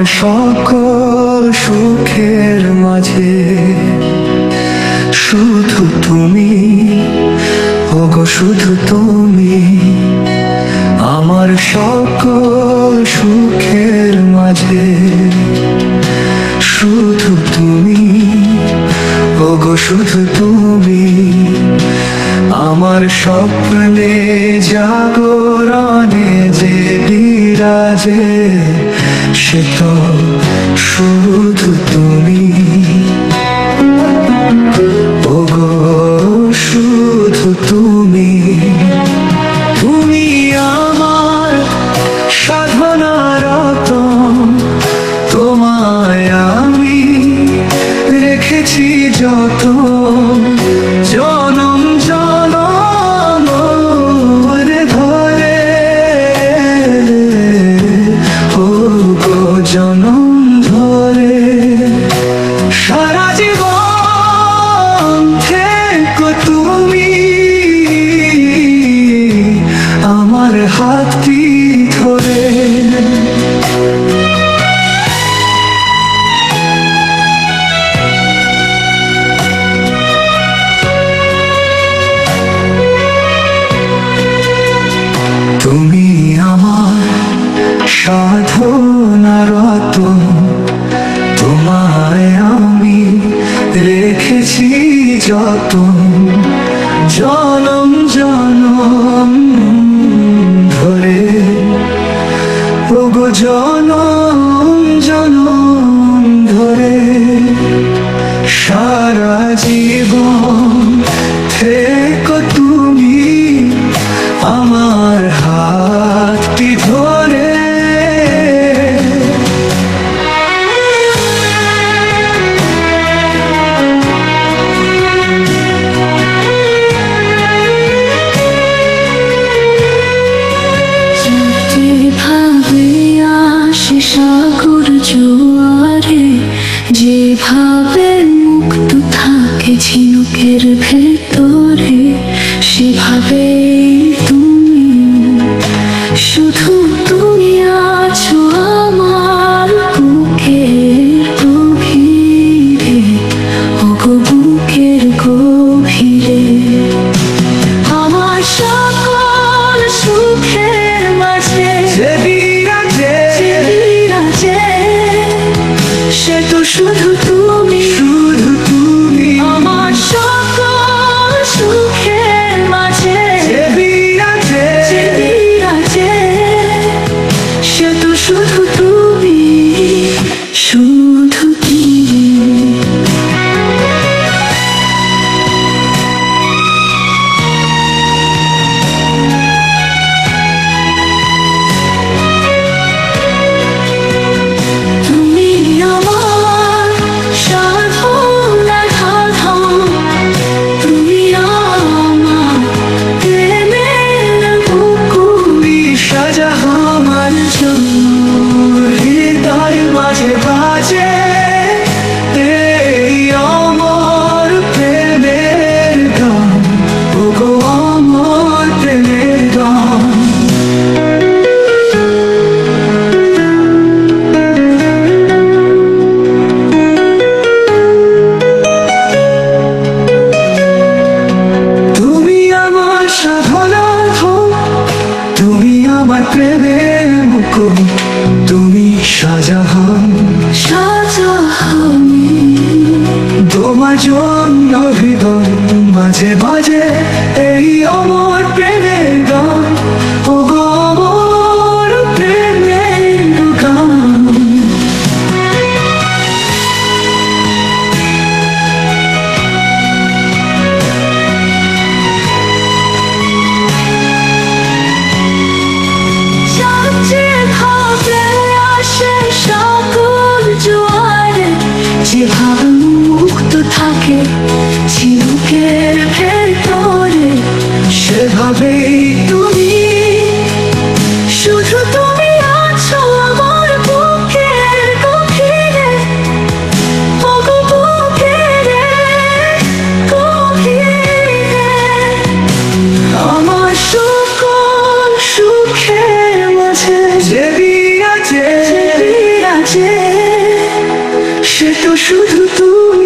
সকল সুখের মাঝে শুধু তুমি, ওগো শুধু তুমি। আমার সকল সুখের মাঝে শুধু তুমি, ওগো শুধু তুমি। আমার স্বপ্নে জাগরণে যে বিরাজে সে তো শুধু তুমি, ওগো শুধু তুমি। তুমি আমার সাধনার রতন, তোমায় আমি রেখেছি যত। জনম জনম ধরে, ওগো জনম ধরে সারা জীবন থেকো তুমি আমার হাতটি ধরে। তুমি আমার সাধনার রতন, তোমায় আমি রেখেছি যতন। জনম জনম ধরে, ওগো জনম জনম ধরে সারা জীবন থেকো তুমি আমার হাতটি ধরে। যেভাবে আসে সাগর জোয়ারে, যেভাবে মুক্ত থাকে ঝিনুকের ভেতরে, সেভাবে তুমি শুধু তুমি আছো আমার বুকের গভীরে, ওগো বুকের গভীরে। আমার সকল সুখের মাঝে যে বিরাজে সে তো শুধু তুমি, শুধু তুমি। আমার সকল সুখের মাঝে যে বিরাজে সে তো শুধু তুমি, শুধু তুমি। তুমি আমার সাধনার সাধন, তুমি আমার প্রেমের বুকুল। সাজা আমার জন্য হৃদয় মাঝে বাজে এই অমর প্রেমের গান, ওগো অমর প্রেমের গান। তুমি আমার সাধনার ধন, তুমি আমার প্রেমের মুকুল, তুমি শাহজাহান। তোমার জন্য হৃদয় মাঝে বাজে এই অমর প্রেমের গান, ওগো অমর প্রেমের গান। যেভাবে আসে সাগর জোয়ারে, যেভাবে মুক্ত থাকে ঝিনুকের ভেতরে, সেভাবেই তুমি শুধু তুমি আছো আমার বুকের গভীরে, ওগো বুকের গভীরে। আমার সকল সুখের মাঝে যে বিরাজে বিরাজে শুধু তুমি